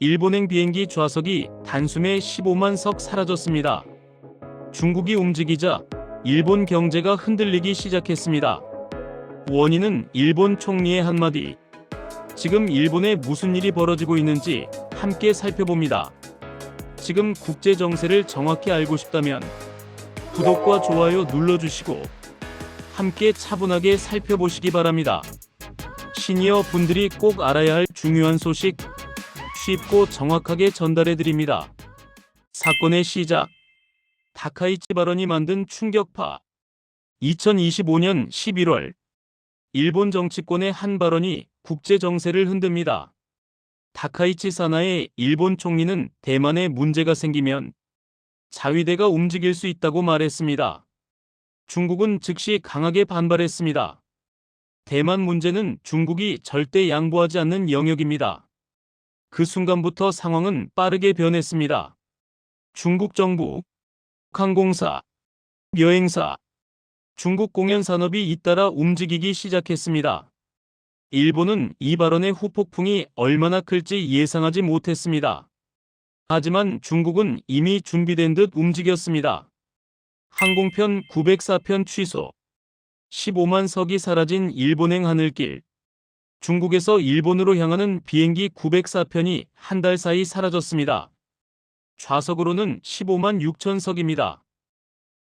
일본행 비행기 좌석이 단숨에 15만 석 사라졌습니다. 중국이 움직이자 일본 경제가 흔들리기 시작했습니다. 원인은 일본 총리의 한마디. 지금 일본에 무슨 일이 벌어지고 있는지 함께 살펴봅니다. 지금 국제 정세를 정확히 알고 싶다면 구독과 좋아요 눌러주시고 함께 차분하게 살펴보시기 바랍니다. 시니어 분들이 꼭 알아야 할 중요한 소식 쉽고 정확하게 전달해 드립니다. 사건의 시작. 다카이치 발언이 만든 충격파. 2025년 11월 일본 정치권의 한 발언이 국제 정세를 흔듭니다. 다카이치 사나의 일본 총리는 대만에 문제가 생기면 자위대가 움직일 수 있다고 말했습니다. 중국은 즉시 강하게 반발했습니다. 대만 문제는 중국이 절대 양보하지 않는 영역입니다. 그 순간부터 상황은 빠르게 변했습니다. 중국 정부, 항공사, 여행사, 중국 공연 산업이 잇따라 움직이기 시작했습니다. 일본은 이 발언의 후폭풍이 얼마나 클지 예상하지 못했습니다. 하지만 중국은 이미 준비된 듯 움직였습니다. 항공편 904편 취소, 15만 석이 사라진 일본행 하늘길. 중국에서 일본으로 향하는 비행기 904편이 한 달 사이 사라졌습니다. 좌석으로는 15만 6천 석입니다.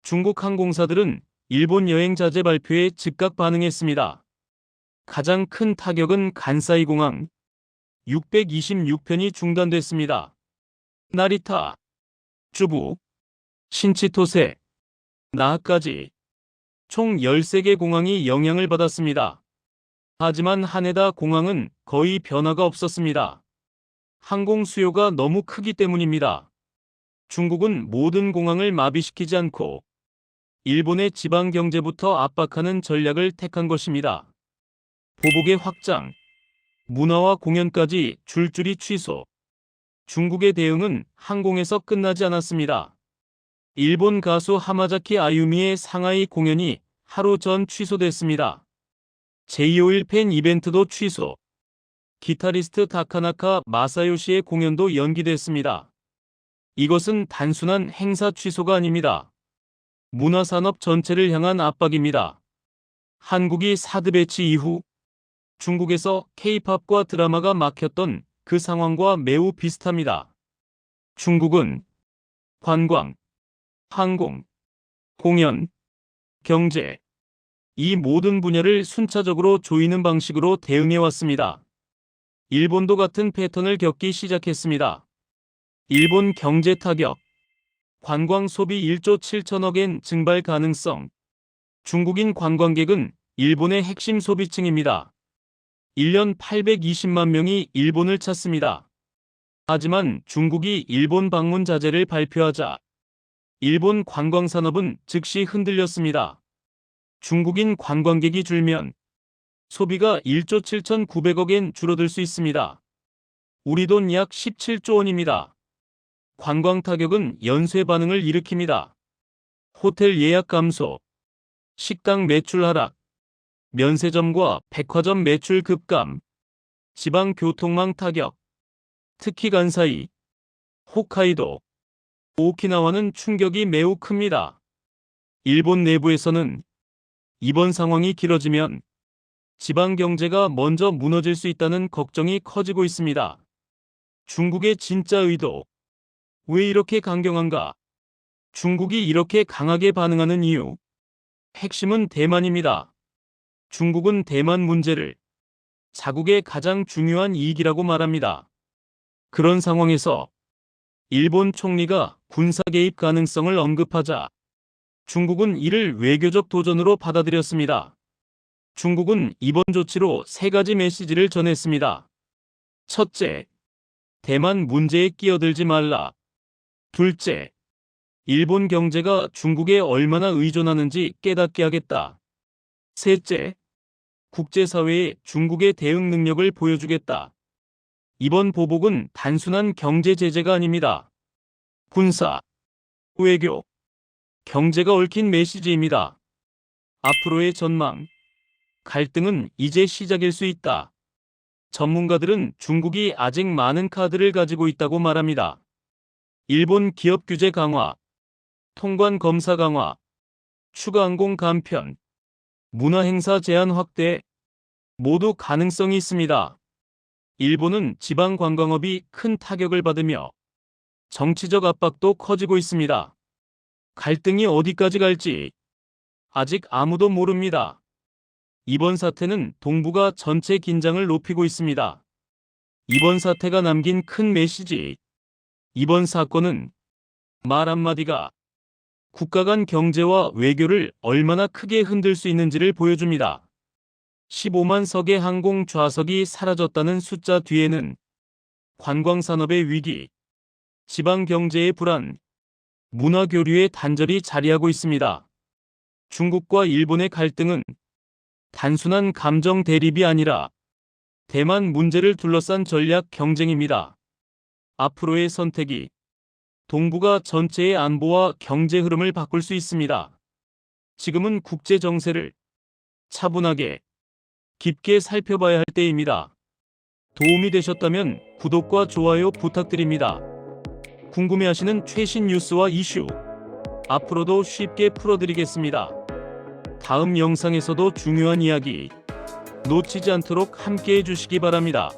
중국 항공사들은 일본 여행 자제 발표에 즉각 반응했습니다. 가장 큰 타격은 간사이 공항 626편이 중단됐습니다. 나리타, 주부, 신치토세, 나하까지 총 13개 공항이 영향을 받았습니다. 하지만 하네다 공항은 거의 변화가 없었습니다. 항공 수요가 너무 크기 때문입니다. 중국은 모든 공항을 마비시키지 않고 일본의 지방 경제부터 압박하는 전략을 택한 것입니다. 보복의 확장, 문화와 공연까지 줄줄이 취소. 중국의 대응은 항공에서 끝나지 않았습니다. 일본 가수 하마자키 아유미의 상하이 공연이 하루 전 취소됐습니다. 제251 팬 이벤트도 취소. 기타리스트 다카나카 마사요시의 공연도 연기됐습니다. 이것은 단순한 행사 취소가 아닙니다. 문화산업 전체를 향한 압박입니다. 한국이 사드 배치 이후 중국에서 K-팝과 드라마가 막혔던 그 상황과 매우 비슷합니다. 중국은 관광, 항공, 공연, 경제, 이 모든 분야를 순차적으로 조이는 방식으로 대응해왔습니다. 일본도 같은 패턴을 겪기 시작했습니다. 일본 경제 타격, 관광 소비 1조 7천억엔 증발 가능성. 중국인 관광객은 일본의 핵심 소비층입니다. 1년 820만 명이 일본을 찾습니다. 하지만 중국이 일본 방문 자제를 발표하자 일본 관광산업은 즉시 흔들렸습니다. 중국인 관광객이 줄면 소비가 1조 7,900억엔 줄어들 수 있습니다. 우리 돈 약 17조 원입니다. 관광 타격은 연쇄 반응을 일으킵니다. 호텔 예약 감소, 식당 매출 하락, 면세점과 백화점 매출 급감, 지방 교통망 타격, 특히 간사이, 홋카이도, 오키나와는 충격이 매우 큽니다. 일본 내부에서는 이번 상황이 길어지면 지방 경제가 먼저 무너질 수 있다는 걱정이 커지고 있습니다. 중국의 진짜 의도. 왜 이렇게 강경한가? 중국이 이렇게 강하게 반응하는 이유. 핵심은 대만입니다. 중국은 대만 문제를 자국의 가장 중요한 이익이라고 말합니다. 그런 상황에서 일본 총리가 군사 개입 가능성을 언급하자 중국은 이를 외교적 도전으로 받아들였습니다. 중국은 이번 조치로 세 가지 메시지를 전했습니다. 첫째, 대만 문제에 끼어들지 말라. 둘째, 일본 경제가 중국에 얼마나 의존하는지 깨닫게 하겠다. 셋째, 국제사회에 중국의 대응 능력을 보여주겠다. 이번 보복은 단순한 경제 제재가 아닙니다. 군사, 외교, 경제가 얽힌 메시지입니다. 앞으로의 전망. 갈등은 이제 시작일 수 있다. 전문가들은 중국이 아직 많은 카드를 가지고 있다고 말합니다. 일본 기업 규제 강화, 통관 검사 강화, 추가 항공 감편, 문화 행사 제한 확대 모두 가능성이 있습니다. 일본은 지방 관광업이 큰 타격을 받으며 정치적 압박도 커지고 있습니다. 갈등이 어디까지 갈지 아직 아무도 모릅니다. 이번 사태는 동북아 전체 긴장을 높이고 있습니다. 이번 사태가 남긴 큰 메시지. 이번 사건은 말 한마디가 국가 간 경제와 외교를 얼마나 크게 흔들 수 있는지를 보여줍니다. 15만 석의 항공 좌석이 사라졌다는 숫자 뒤에는 관광산업의 위기, 지방경제의 불안, 문화교류의 단절이 자리하고 있습니다. 중국과 일본의 갈등은 단순한 감정 대립이 아니라 대만 문제를 둘러싼 전략 경쟁입니다. 앞으로의 선택이 동북아 전체의 안보와 경제 흐름을 바꿀 수 있습니다. 지금은 국제 정세를 차분하게 깊게 살펴봐야 할 때입니다. 도움이 되셨다면 구독과 좋아요 부탁드립니다. 궁금해하시는 최신 뉴스와 이슈 앞으로도 쉽게 풀어드리겠습니다. 다음 영상에서도 중요한 이야기 놓치지 않도록 함께 해주시기 바랍니다.